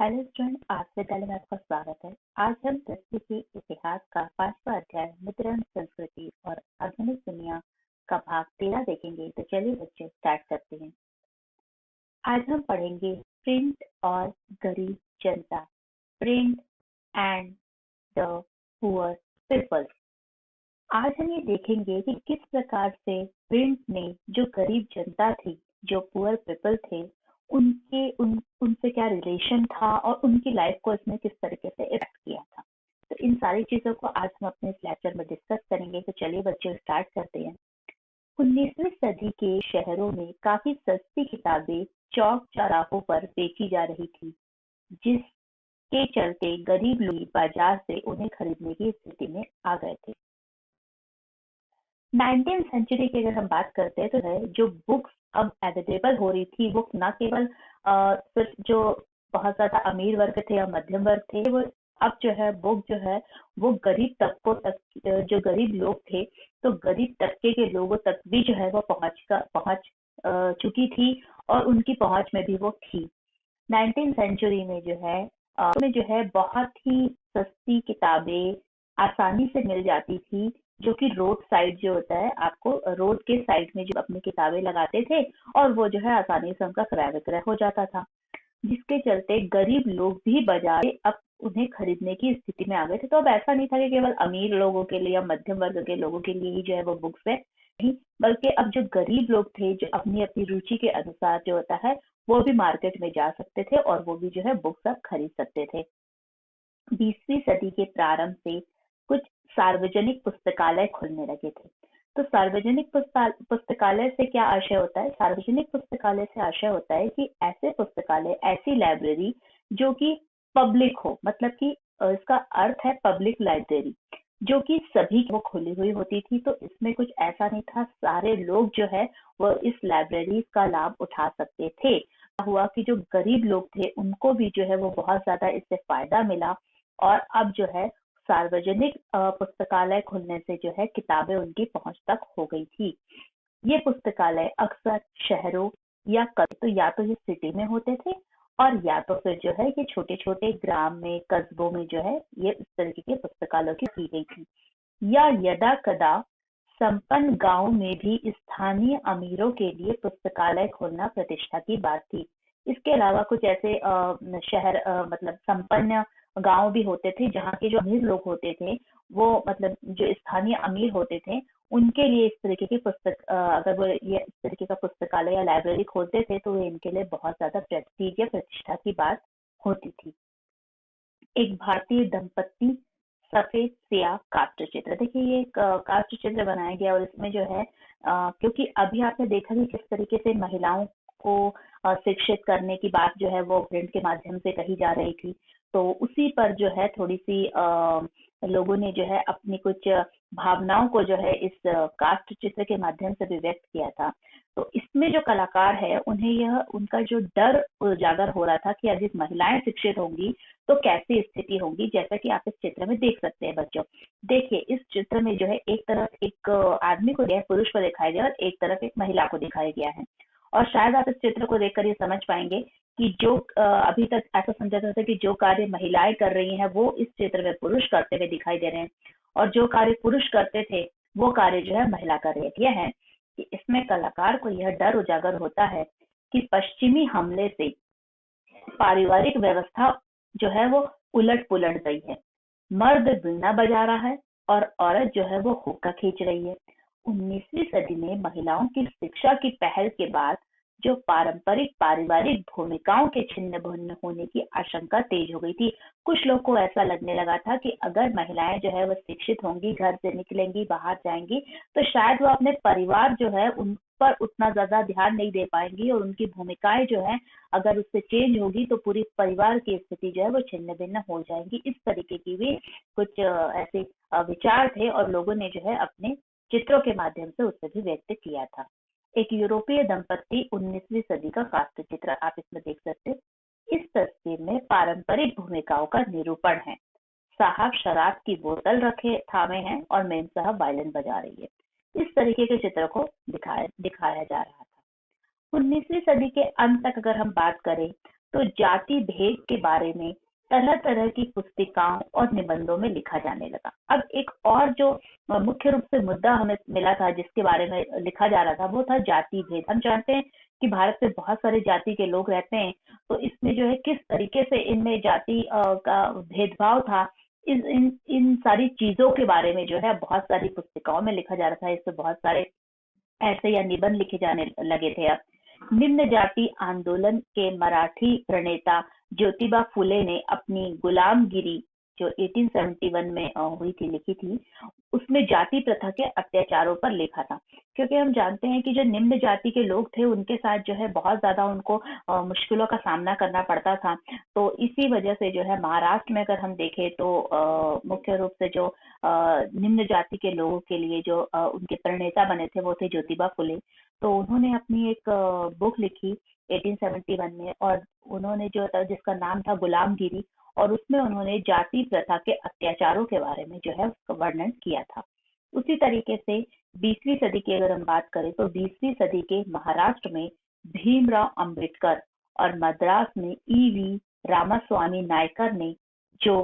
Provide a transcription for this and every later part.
Hello student, आज विद्यालय में आपका स्वागत है। आज हम 10वीं के इतिहास का 5वां अध्याय मुद्रण संस्कृति और आधुनिक दुनिया का भाग 13 देखेंगे। तो चलिए बच्चे स्टार्ट करते हैं। आज हम पढ़ेंगे प्रिंट और गरीब जनता, print and the poor people. आज हम ये देखेंगे कि किस प्रकार से प्रिंट ने जो गरीब जनता थी, जो पुअर पीपल थे, उनसे क्या रिलेशन था और उनकी लाइफ को इसने किस तरीके से इफेक्ट किया था। तो इन सारी चीजों को आज हम अपने इस लेक्चर में डिस्कस करेंगे। तो चलिए बच्चों स्टार्ट करते हैं। 19वीं सदी के शहरों में काफी सस्ती किताबें चौक चौराहों पर बेची जा रही थी, जिसके चलते गरीब लोग बाजार से उन्हें खरीदने की स्थिति में आ गए थे। 19th सेंचुरी की अगर हम बात करते हैं तो है जो बुक्स अब अवेलेबल हो रही थी, वो न केवल सिर्फ जो बहुत ज्यादा अमीर वर्ग थे या मध्यम वर्ग थे, वो अब जो है बुक जो है वो गरीब तबकों तक, जो गरीब लोग थे, तो गरीब तबके के लोगों तक भी जो है वो पहुंच चुकी थी और उनकी पहुंच में भी वो थी। 19th सेंचुरी में जो है बहुत ही सस्ती किताबें आसानी से मिल जाती थी, जो कि रोड साइड जो होता है, आपको रोड के साइड में जो अपनी किताबें लगाते थे और वो जो है आसानी से उनका क्रय विक्रय हो जाता था, जिसके चलते गरीब लोग भी बाजार से अब उन्हें खरीदने की स्थिति में आ गए थे। तो अब ऐसा नहीं था कि केवल अमीर लोगों के लिए या मध्यम वर्ग के लोगों के लिए ही जो है वो बुक्स है, नहीं, बल्कि अब जो गरीब लोग थे, जो अपनी अपनी रुचि के अनुसार जो होता है वो भी मार्केट में जा सकते थे और वो भी जो है बुक्स अब खरीद सकते थे। 20वीं सदी के प्रारंभ से कुछ सार्वजनिक पुस्तकालय खुलने लगे थे। तो सार्वजनिक पुस्तकालय से क्या आशय होता है? सार्वजनिक पुस्तकालय से आशय होता है कि ऐसे पुस्तकालय, ऐसी लाइब्रेरी जो कि पब्लिक हो, मतलब कि इसका अर्थ है पब्लिक लाइब्रेरी, जो कि सभी को खुली हुई होती थी। तो इसमें कुछ ऐसा नहीं था, सारे लोग जो है वो इस लाइब्रेरी का लाभ उठा सकते थे। हुआ कि जो गरीब लोग थे उनको भी जो है वो बहुत ज्यादा इससे फायदा मिला और अब जो है सार्वजनिक पुस्तकालय खुलने से जो है किताबें उनकी पहुंच तक हो गई थी। ये पुस्तकालय अक्सर शहरों या तो ये सिटी में होते थे और या तो फिर जो है ये छोटे छोटे ग्राम में, कस्बों में जो है ये इस तरीके के पुस्तकालयों की गई थी, या यदा कदा संपन्न गांव में भी स्थानीय अमीरों के लिए पुस्तकालय खोलना प्रतिष्ठा की बात थी। इसके अलावा कुछ ऐसे शहर, मतलब संपन्न गांव भी होते थे जहाँ के जो अमीर लोग होते थे, वो मतलब जो स्थानीय अमीर होते थे, उनके लिए इस तरीके की अगर वो ये इस तरीके का पुस्तकालय या लाइब्रेरी खोलते थे तो इनके लिए बहुत ज्यादा प्रेस्टीज या प्रतिष्ठा की बात होती थी। एक भारतीय दंपत्ति सफेद स्याह काष्ठ चित्र, देखिए ये एक काष्ठ चित्र बनाया गया और इसमें जो है क्योंकि अभी आपने देखा कि किस तरीके से महिलाओं को शिक्षित करने की बात जो है वो प्रिंट के माध्यम से कही जा रही थी, तो उसी पर जो है थोड़ी सी लोगों ने जो है अपनी कुछ भावनाओं को जो है इस काष्ठ चित्र के माध्यम से भी व्यक्त किया था। तो इसमें जो कलाकार है उन्हें यह उनका जो डर उजागर हो रहा था कि यदि महिलाएं शिक्षित होंगी तो कैसी स्थिति होगी, जैसा कि आप इस चित्र में देख सकते हैं बच्चों। देखिए इस चित्र में जो है एक तरफ एक आदमी को पुरुष को दिखाया गया और एक तरफ एक महिला को दिखाया गया है, और शायद आप इस चित्र को देखकर ये समझ पाएंगे कि जो अभी तक ऐसा समझा जाता था कि जो कार्य महिलाएं कर रही हैं वो इस चित्र में पुरुष करते हुए दिखाई दे रहे हैं, और जो कार्य पुरुष करते थे वो कार्य जो है महिला कर रही है। यह है कि इसमें कलाकार को यह डर उजागर होता है कि पश्चिमी हमले से पारिवारिक व्यवस्था जो है वो उलट पुलट गई है। मर्द वीणा बजा रहा है और औरत जो है वो हुक्का खींच रही है। 19वीं सदी में महिलाओं की शिक्षा की पहल के बाद जो पारंपरिक पारिवारिक भूमिकाओं के छिन्न भिन्न होने की आशंका तेज हो गई थी। कुछ लोग को ऐसा लगने लगा था कि अगर महिलाएं जो है वो शिक्षित होंगी, घर से निकलेंगी, बाहर जाएंगी, तो शायद वो अपने परिवार जो है उन पर उतना ज्यादा ध्यान नहीं दे पाएंगी और उनकी भूमिकाएं जो है अगर उससे चेंज होगी तो पूरी परिवार की स्थिति जो है वो छिन्न भिन्न हो जाएंगी। इस तरीके की भी कुछ ऐसे विचार थे और लोगों ने जो है अपने चित्रों के माध्यम से उसे भी व्यक्त किया था। एक यूरोपीय दंपत्ति 19वीं सदी का काष्ठ चित्र आप इसमें देख सकते हैं। इस तस्वीर में पारंपरिक भूमिकाओं का निरूपण है। साहब शराब की बोतल रखे थामे हैं और मेम साहब वायलिन बजा रही है। इस तरीके के चित्र को दिखाया जा रहा था। 19वीं सदी के अंत तक अगर हम बात करें तो जाति भेद के बारे में तरह तरह की पुस्तिकाओं और निबंधों में लिखा जाने लगा। अब एक और जो मुख्य रूप से मुद्दा हमें मिला था जिसके बारे में लिखा जा रहा था वो था जाति भेद। हम जानते हैं कि भारत में बहुत सारे जाति के लोग रहते हैं, तो इसमें जो है किस तरीके से इनमें जाति का भेदभाव था, इस इन सारी चीजों के बारे में जो है बहुत सारी पुस्तिकाओं में लिखा जा रहा था। इससे बहुत सारे ऐसे या निबंध लिखे जाने लगे थे। अब निम्न जाति आंदोलन के मराठी प्रणेता ज्योतिबा फुले ने अपनी गुलामगिरी जो 1871 में हुई थी, लिखी थी, उसमें जाति प्रथा के अत्याचारों पर लिखा था। क्योंकि हम जानते हैं कि जो निम्न जाति के लोग थे उनके साथ जो है बहुत ज्यादा उनको मुश्किलों का सामना करना पड़ता था। तो इसी वजह से जो है महाराष्ट्र में अगर हम देखें तो मुख्य रूप से जो निम्न जाति के लोगों के लिए जो उनके प्रणेता बने थे वो थे ज्योतिबा फुले। तो उन्होंने अपनी एक बुक लिखी 1871 में, और उन्होंने जो था जिसका नाम था गुलामगिरी, और उसमें उन्होंने जाति प्रथा के अत्याचारों के बारे में जो है उसका वर्णन किया था। उसी तरीके से 20वीं सदी की अगर हम बात करें तो 20वीं सदी के महाराष्ट्र में भीमराव अंबेडकर और मद्रास में ईवी रामास्वामी नायकर ने जो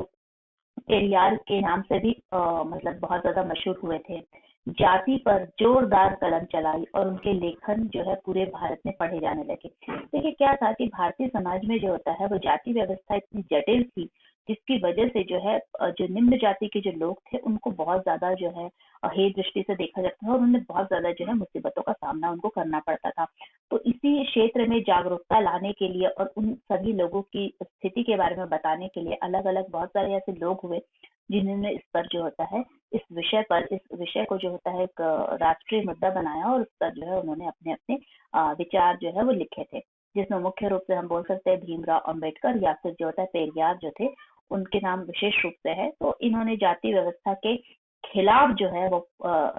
पेरियार के नाम से भी मतलब बहुत ज्यादा मशहूर हुए थे, जाति पर जोरदार कलम चलाई और उनके लेखन जो है पूरे भारत में पढ़े जाने लगे। देखिए क्या था कि भारतीय समाज में जो होता है वो जाति व्यवस्था इतनी जटिल थी जिसकी वजह से जो है जो निम्न जाति के जो लोग थे उनको बहुत ज्यादा जो है हे दृष्टि से देखा जाता था, और उन्हें बहुत ज्यादा जो है मुसीबतों का सामना उनको करना पड़ता था। तो इसी क्षेत्र में जागरूकता लाने के लिए और उन सभी लोगों की स्थिति के बारे में बताने के लिए अलग अलग बहुत सारे ऐसे लोग हुए जिन्होंने इस पर जो होता है इस विषय को जो होता है एक राष्ट्रीय मुद्दा बनाया, और उस पर जो है उन्होंने अपने अपने विचार जो है वो लिखे थे, जिसमें मुख्य रूप से हम बोल सकते हैं भीमराव अंबेडकर या फिर जो होता है पेरियार जो थे उनके नाम विशेष रूप से है। तो इन्होंने जाति व्यवस्था के खिलाफ जो है वो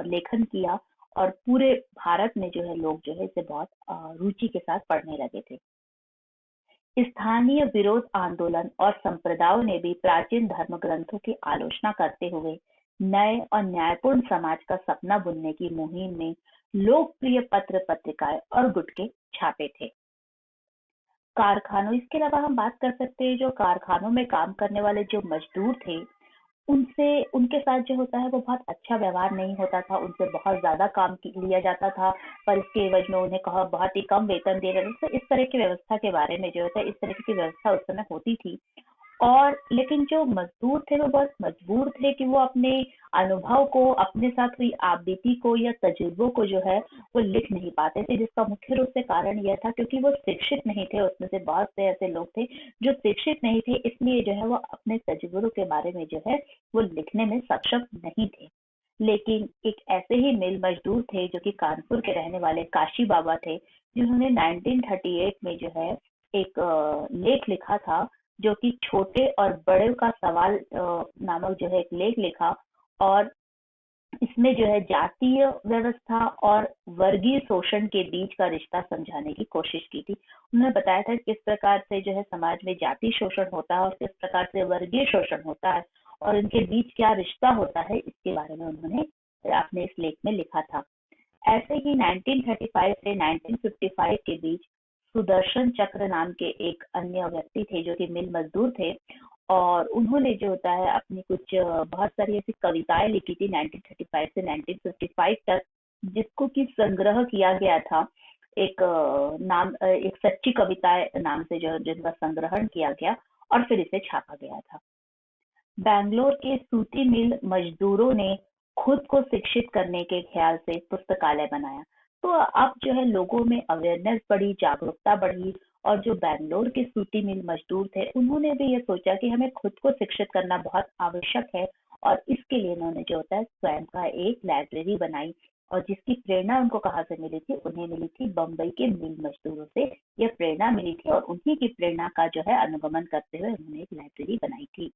लेखन किया, और पूरे भारत में जो है लोग जो है इसे बहुत रुचि के साथ पढ़ने लगे थे। स्थानीय विरोध आंदोलन और संप्रदायों ने भी प्राचीन धर्म ग्रंथों की आलोचना करते हुए नए और न्यायपूर्ण समाज का सपना बुनने की मुहिम में लोकप्रिय पत्र पत्रिकाएं और गुटके छापे थे। कारखानों, इसके अलावा हम बात कर सकते हैं जो कारखानों में काम करने वाले जो मजदूर थे उनसे उनके साथ जो होता है वो बहुत अच्छा व्यवहार नहीं होता था, उनसे बहुत ज्यादा काम लिया जाता था, पर इसके एवज में उन्हें कहा बहुत ही कम वेतन दे रहे थे। तो इस तरह की व्यवस्था के बारे में जो होता है इस तरह की व्यवस्था उस समय होती थी। और लेकिन जो मजदूर थे वो बहुत मजबूर थे कि वो अपने अनुभव को, अपने साथ हुई आप बीती को या तजुर्बों को जो है वो लिख नहीं पाते थे, जिसका मुख्य रूप से कारण यह था क्योंकि वो शिक्षित नहीं थे। उसमें से बहुत से ऐसे लोग थे जो शिक्षित नहीं थे, इसलिए जो है वो अपने तजुर्बों के बारे में जो है वो लिखने में सक्षम नहीं थे। लेकिन एक ऐसे ही मिल मजदूर थे जो कि कानपुर के रहने वाले काशी बाबा थे, जिन्होंने 1938 में जो है एक लेख लिखा था जो कि छोटे और बड़े का सवाल नामक जो है एक लेख लिखा, और इसमें जो है जातीय व्यवस्था और वर्गीय शोषण के बीच का रिश्ता समझाने की कोशिश की थी। उन्होंने बताया था किस प्रकार से जो है समाज में जाति शोषण होता है और किस प्रकार से वर्गीय शोषण होता है और इनके बीच क्या रिश्ता होता है, इसके बारे में उन्होंने अपने इस लेख में लिखा था। ऐसे ही 1935 से 1955 के बीच सुदर्शन चक्र नाम के एक अन्य व्यक्ति थे जो कि मिल मजदूर थे, और उन्होंने जो होता है अपनी कुछ बहुत सारी ऐसी कविताएं लिखी थी 1935 से 1955 तक, जिसको कि संग्रह किया गया था एक एक सच्ची कविताएं नाम से, जो जिनका संग्रहण किया गया और फिर इसे छापा गया था। बैंगलोर के सूती मिल मजदूरों ने खुद को शिक्षित करने के ख्याल से पुस्तकालय बनाया। तो अब जो है लोगों में अवेयरनेस बढ़ी, जागरूकता बढ़ी, और जो बैंगलोर के सूती मिल मजदूर थे उन्होंने भी ये सोचा कि हमें खुद को शिक्षित करना बहुत आवश्यक है, और इसके लिए उन्होंने जो होता है स्वयं का एक लाइब्रेरी बनाई, और जिसकी प्रेरणा उनको कहाँ से मिली थी, उन्हें मिली थी बम्बई के मिल मजदूरों से यह प्रेरणा मिली थी, और उन्हीं की प्रेरणा का जो है अनुगमन करते हुए उन्होंने एक लाइब्रेरी बनाई थी।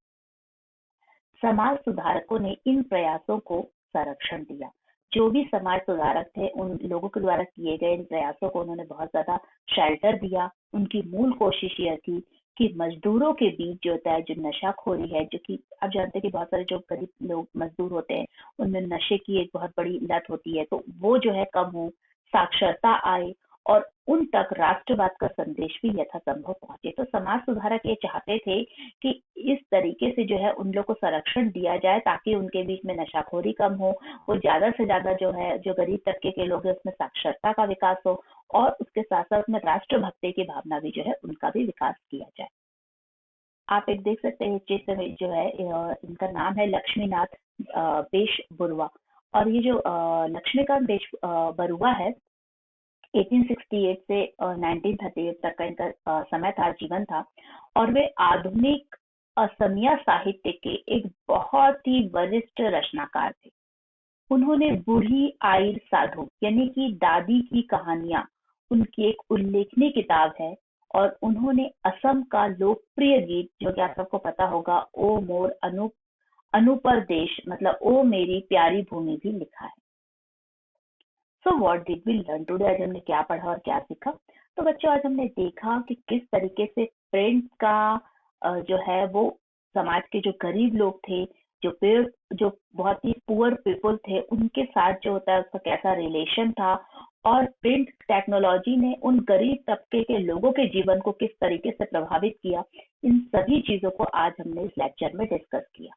समाज सुधारकों ने इन प्रयासों को संरक्षण दिया। जो भी समाज सुधारक थे उन लोगों के द्वारा किए गए इन प्रयासों को उन्होंने बहुत ज्यादा शेल्टर दिया। उनकी मूल कोशिश यह थी कि मजदूरों के बीच जो होता है जो नशाखोरी है, जो कि आप जानते हैं कि बहुत सारे जो गरीब लोग मजदूर होते हैं उनमें नशे की एक बहुत बड़ी लत होती है, तो वो जो है कम हो, साक्षरता आए, और उन तक राष्ट्रवाद का संदेश भी यथासंभव पहुंचे। तो समाज सुधारक ये चाहते थे कि इस तरीके से जो है उन लोग को संरक्षण दिया जाए ताकि उनके बीच में नशाखोरी कम हो, वो ज्यादा से ज्यादा जो है जो गरीब तबके के लोग हैं उसमें साक्षरता का विकास हो, और उसके साथ साथ में राष्ट्रभक्ति की भावना भी जो है उनका भी विकास किया जाए। आप एक देख सकते हैं चित्र में जो है इनका नाम है लक्ष्मीनाथ बेश बरुआ। और ये जो लक्ष्मीकांत बरुआ है 1868 से 1938 तक का इनका समय था, जीवन था। और वे आधुनिक असमिया साहित्य के एक बहुत ही वरिष्ठ रचनाकार थे। उन्होंने बूढ़ी आइर साधु यानी कि दादी की कहानियां उनकी एक उल्लेखनीय किताब है। और उन्होंने असम का लोकप्रिय गीत जो कि आप सबको पता होगा, ओ मोर अनुपर देश मतलब ओ मेरी प्यारी भूमि भी लिखा है। So what did we learn today? आज हमने क्या पढ़ा और क्या सीखा? तो बच्चों, आज हमने देखा कि किस तरीके से प्रिंट का जो है वो समाज के जो गरीब लोग थे, जो बहुत ही पुअर पीपल थे, उनके साथ जो होता है उसका कैसा रिलेशन था, और प्रिंट टेक्नोलॉजी ने उन गरीब तबके के लोगों के जीवन को किस तरीके से प्रभावित किया। इन सभी चीजों को आज हमने इस लेक्चर में डिस्कस किया।